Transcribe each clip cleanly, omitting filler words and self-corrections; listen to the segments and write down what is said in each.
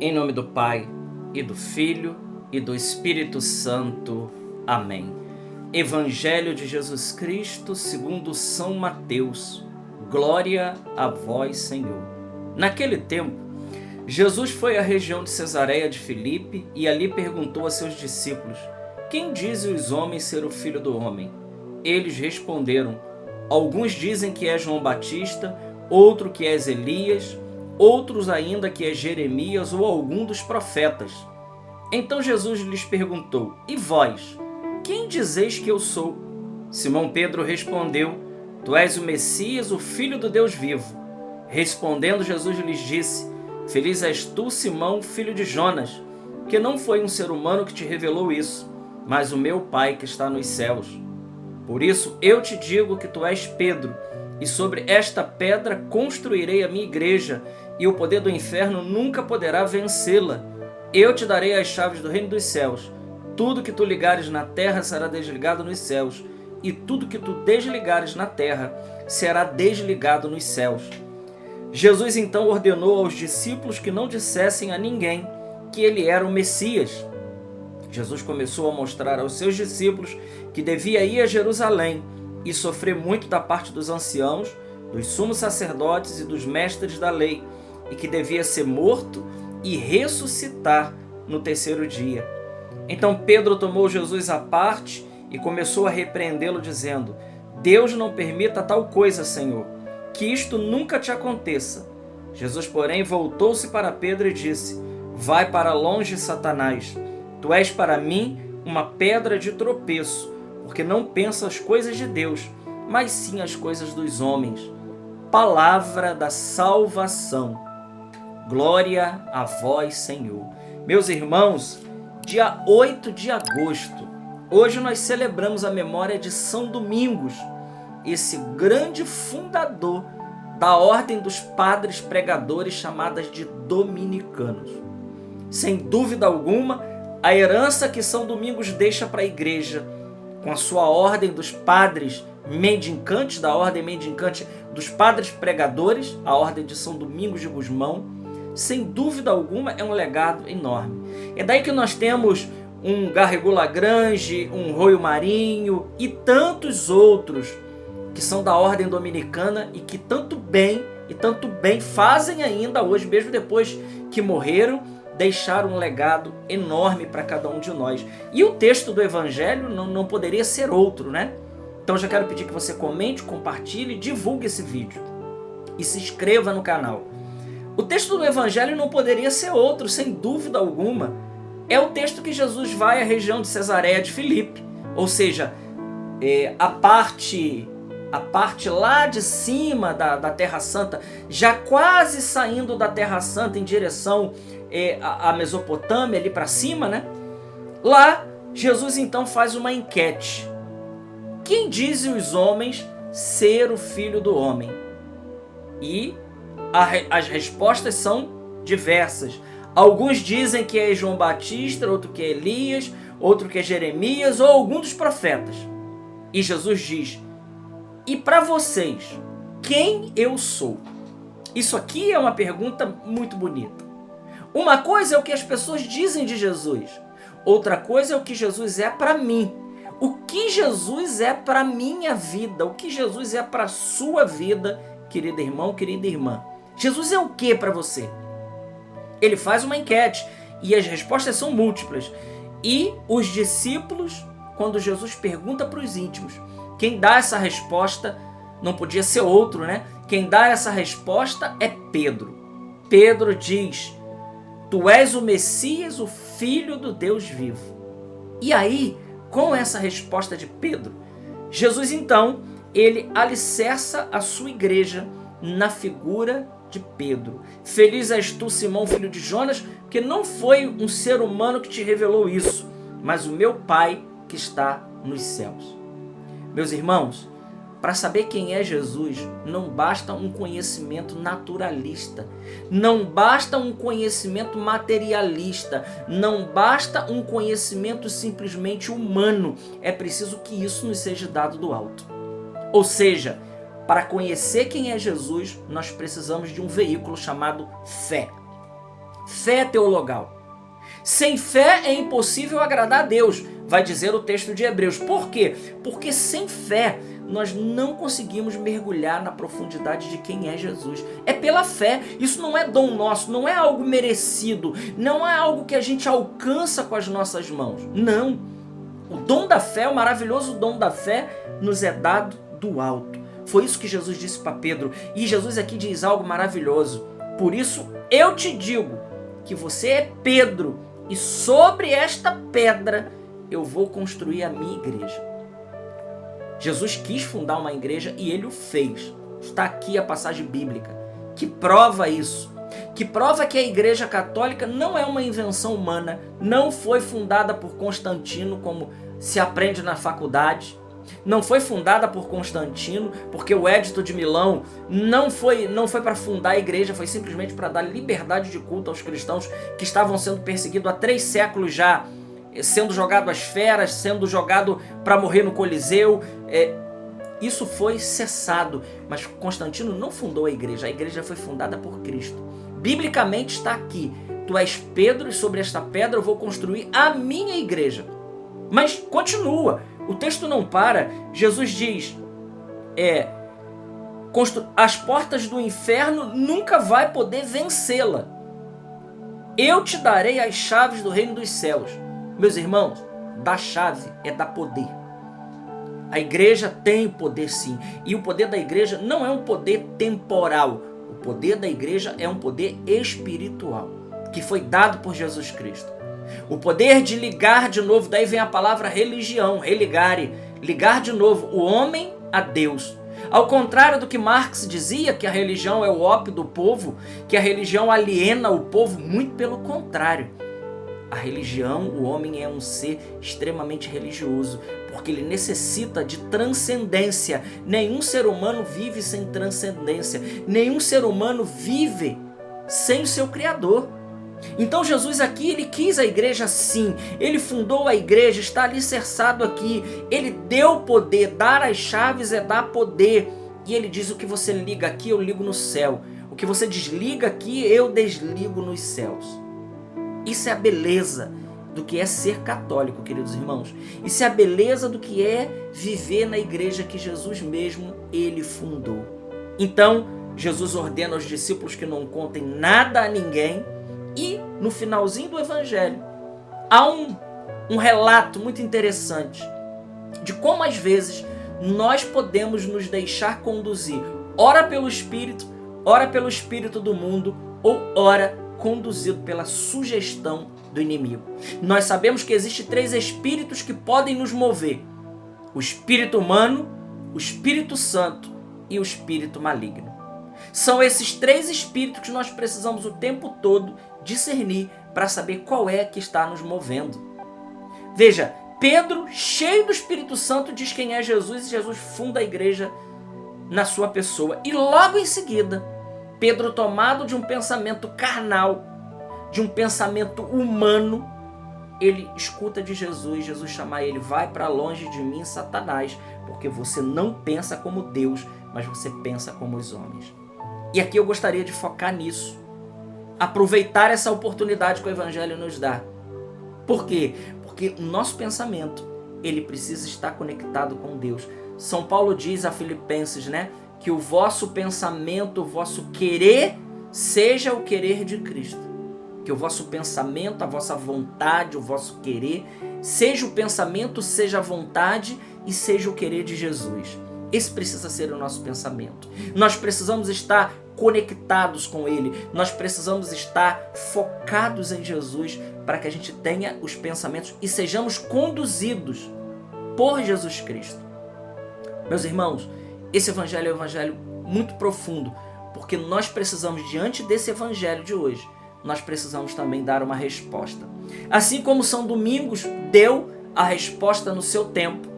Em nome do Pai, e do Filho, e do Espírito Santo. Amém. Evangelho de Jesus Cristo segundo São Mateus. Glória a vós, Senhor. Naquele tempo, Jesus foi à região de Cesareia de Filipe e ali perguntou a seus discípulos: quem dizem os homens ser o Filho do Homem? Eles responderam: alguns dizem que é João Batista, outro que é Elias, outros ainda que é Jeremias ou algum dos profetas. Então Jesus lhes perguntou: e vós, quem dizeis que eu sou? Simão Pedro respondeu: tu és o Messias, o Filho do Deus vivo. Respondendo Jesus lhes disse: feliz és tu, Simão, filho de Jonas, que não foi um ser humano que te revelou isso, mas o meu Pai que está nos céus. Por isso eu te digo que tu és Pedro, e sobre esta pedra construirei a minha igreja, e o poder do inferno nunca poderá vencê-la. Eu te darei as chaves do reino dos céus. Tudo que tu ligares na terra será desligado nos céus, e tudo que tu desligares na terra será desligado nos céus. Jesus então ordenou aos discípulos que não dissessem a ninguém que ele era o Messias. Jesus começou a mostrar aos seus discípulos que devia ir a Jerusalém e sofrer muito da parte dos anciãos, dos sumos sacerdotes e dos mestres da lei, e que devia ser morto e ressuscitar no terceiro dia. Então Pedro tomou Jesus à parte e começou a repreendê-lo, dizendo: Deus não permita tal coisa, Senhor, que isto nunca te aconteça. Jesus, porém, voltou-se para Pedro e disse: vai para longe, Satanás. Tu és para mim uma pedra de tropeço, porque não pensas as coisas de Deus, mas sim as coisas dos homens. Palavra da salvação. Glória a vós, Senhor. Meus irmãos, dia 8 de agosto, hoje nós celebramos a memória de São Domingos, esse grande fundador da ordem dos padres pregadores chamadas de dominicanos. Sem dúvida alguma, a herança que São Domingos deixa para a igreja, com a sua ordem dos padres mendicantes, da ordem mendicante dos padres pregadores, a ordem de São Domingos de Gusmão, sem dúvida alguma é um legado enorme. É daí que nós temos um Garrigou Lagrange, um Roio Marinho e tantos outros que são da ordem dominicana e que tanto bem fazem ainda hoje, mesmo depois que morreram, deixaram um legado enorme para cada um de nós. E o texto do Evangelho não poderia ser outro, né? Então já quero pedir que você comente, compartilhe, divulgue esse vídeo e se inscreva no canal. O texto do Evangelho não poderia ser outro, sem dúvida alguma. É o texto que Jesus vai à região de Cesareia de Filipe, ou seja, a parte lá de cima da Terra Santa, já quase saindo da Terra Santa em direção à Mesopotâmia, ali para cima, né? Lá, Jesus então faz uma enquete. Quem dizem os homens ser o Filho do Homem? E as respostas são diversas. Alguns dizem que é João Batista, outro que é Elias, outro que é Jeremias ou algum dos profetas. E Jesus diz: e para vocês, quem eu sou? Isso aqui é uma pergunta muito bonita. Uma coisa é o que as pessoas dizem de Jesus, outra coisa é o que Jesus é para mim. O que Jesus é para minha vida, o que Jesus é para a sua vida, querido irmão, querida irmã. Jesus é o que para você? Ele faz uma enquete e as respostas são múltiplas. E os discípulos, quando Jesus pergunta para os íntimos, quem dá essa resposta não podia ser outro, né? Quem dá essa resposta é Pedro. Pedro diz: tu és o Messias, o Filho do Deus vivo. E aí, com essa resposta de Pedro, Jesus então, ele alicerça a sua igreja na figura de Pedro. Feliz és tu, Simão, filho de Jonas, que não foi um ser humano que te revelou isso, mas o meu Pai que está nos céus. Meus irmãos, para saber quem é Jesus, não basta um conhecimento naturalista, não basta um conhecimento materialista, não basta um conhecimento simplesmente humano. É preciso que isso nos seja dado do alto. Ou seja, para conhecer quem é Jesus, nós precisamos de um veículo chamado fé. fé teologal. Sem fé é impossível agradar a Deus, vai dizer o texto de Hebreus. Por quê? Porque sem fé nós não conseguimos mergulhar na profundidade de quem é Jesus. É pela fé. Isso não é dom nosso, não é algo merecido, não é algo que a gente alcança com as nossas mãos. Não. O dom da fé, o maravilhoso dom da fé, nos é dado do alto. Foi isso que Jesus disse para Pedro. E Jesus aqui diz algo maravilhoso. Por isso eu te digo que você é Pedro, e sobre esta pedra eu vou construir a minha igreja. Jesus quis fundar uma igreja e ele o fez. Está aqui a passagem bíblica que prova isso. Que prova que a Igreja Católica não é uma invenção humana, não foi fundada por Constantino, como se aprende na faculdade. Não foi fundada por Constantino, porque o Edito de Milão não foi para fundar a igreja, foi simplesmente para dar liberdade de culto aos cristãos que estavam sendo perseguidos há 3 séculos já, sendo jogado às feras, sendo jogado para morrer no Coliseu. Isso foi cessado, mas Constantino não fundou a igreja foi fundada por Cristo. Biblicamente está aqui: tu és Pedro e sobre esta pedra eu vou construir a minha igreja. Mas continua, o texto não para. Jesus diz, as portas do inferno nunca vai poder vencê-la. Eu te darei as chaves do reino dos céus. Meus irmãos, dar chave é dar poder. A igreja tem poder sim, e o poder da igreja não é um poder temporal. O poder da igreja é um poder espiritual, que foi dado por Jesus Cristo. O poder de ligar de novo, daí vem a palavra religião, religare, ligar de novo o homem a Deus. Ao contrário do que Marx dizia, que a religião é o ópio do povo, que a religião aliena o povo, muito pelo contrário. A religião, o homem é um ser extremamente religioso, porque ele necessita de transcendência. Nenhum ser humano vive sem transcendência. Nenhum ser humano vive sem o seu Criador. Então Jesus aqui, ele quis a igreja sim. Ele fundou a igreja, está alicerçado aqui. Ele deu poder, dar as chaves é dar poder. E ele diz: o que você liga aqui, eu ligo no céu. O que você desliga aqui, eu desligo nos céus. Isso é a beleza do que é ser católico, queridos irmãos. Isso é a beleza do que é viver na igreja que Jesus mesmo, ele fundou. Então, Jesus ordena aos discípulos que não contem nada a ninguém. E no finalzinho do evangelho, há um relato muito interessante de como às vezes nós podemos nos deixar conduzir, ora pelo espírito do mundo, ou ora conduzido pela sugestão do inimigo. Nós sabemos que existem 3 espíritos que podem nos mover: o espírito humano, o Espírito Santo e o espírito maligno. São esses 3 espíritos que nós precisamos o tempo todo discernir para saber qual é que está nos movendo. Veja, Pedro, cheio do Espírito Santo, diz quem é Jesus, e Jesus funda a igreja na sua pessoa. E logo em seguida, Pedro, tomado de um pensamento carnal, de um pensamento humano, ele escuta de Jesus, Jesus chama ele: vai para longe de mim, Satanás, porque você não pensa como Deus, mas você pensa como os homens. E aqui eu gostaria de focar nisso, aproveitar essa oportunidade que o Evangelho nos dá. Por quê? Porque o nosso pensamento, ele precisa estar conectado com Deus. São Paulo diz a Filipenses, que o vosso pensamento, o vosso querer, seja o querer de Cristo. Que o vosso pensamento, a vossa vontade, o vosso querer, seja o pensamento, seja a vontade e seja o querer de Jesus. Esse precisa ser o nosso pensamento. Nós precisamos estar conectados com Ele. Nós precisamos estar focados em Jesus para que a gente tenha os pensamentos e sejamos conduzidos por Jesus Cristo. Meus irmãos, esse evangelho é um evangelho muito profundo, porque nós precisamos, diante desse evangelho de hoje, nós precisamos também dar uma resposta. Assim como São Domingos deu a resposta no seu tempo,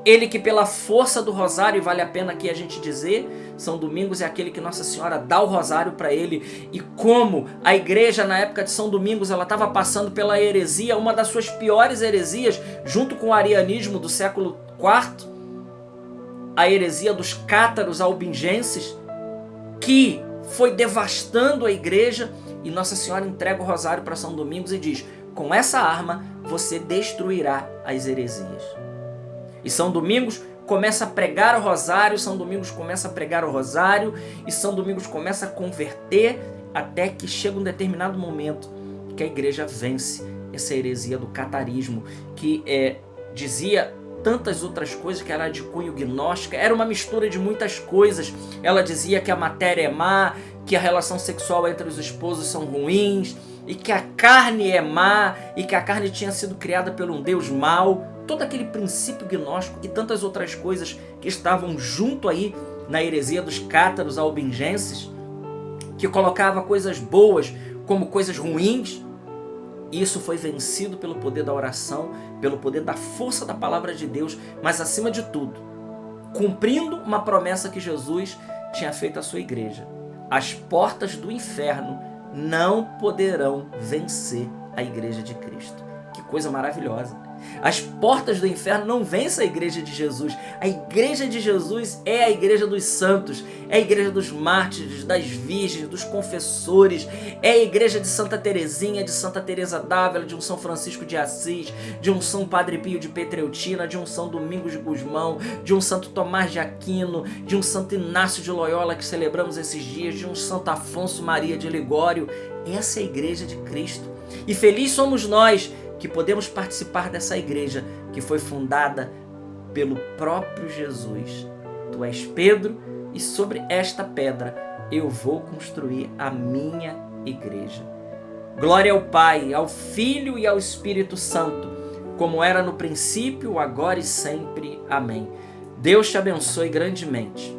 ele que pela força do rosário, e vale a pena aqui a gente dizer, São Domingos é aquele que Nossa Senhora dá o rosário para ele, e como a igreja na época de São Domingos ela estava passando pela heresia, uma das suas piores heresias, junto com o arianismo do século IV, a heresia dos cátaros albingenses, que foi devastando a igreja, e Nossa Senhora entrega o rosário para São Domingos e diz: com essa arma você destruirá as heresias. E São Domingos começa a pregar o rosário, São Domingos começa a pregar o rosário, e São Domingos começa a converter, até que chega um determinado momento que a igreja vence essa heresia do catarismo, que dizia tantas outras coisas, que era de cunho gnóstica, era uma mistura de muitas coisas. Ela dizia que a matéria é má, que a relação sexual entre os esposos são ruins, e que a carne é má, e que a carne tinha sido criada por um Deus mau. Todo aquele princípio gnóstico e tantas outras coisas que estavam junto aí na heresia dos cátaros albingenses, que colocava coisas boas como coisas ruins. Isso foi vencido pelo poder da oração, pelo poder da força da palavra de Deus, mas acima de tudo, cumprindo uma promessa que Jesus tinha feito à sua igreja: as portas do inferno não poderão vencer a igreja de Cristo. Que coisa maravilhosa! As portas do inferno não vencem a igreja de Jesus. A igreja de Jesus é a igreja dos santos, é a igreja dos mártires, das virgens, dos confessores, é a igreja de Santa Teresinha, de Santa Teresa d'Ávila, de um São Francisco de Assis, de um São Padre Pio de Petreutina, de um São Domingos de Gusmão, de um Santo Tomás de Aquino, de um Santo Inácio de Loyola, que celebramos esses dias, de um Santo Afonso Maria de Ligório. Essa é a igreja de Cristo. E feliz somos nós que podemos participar dessa igreja que foi fundada pelo próprio Jesus. Tu és Pedro, e sobre esta pedra eu vou construir a minha igreja. Glória ao Pai, ao Filho e ao Espírito Santo, como era no princípio, agora e sempre. Amém. Deus te abençoe grandemente.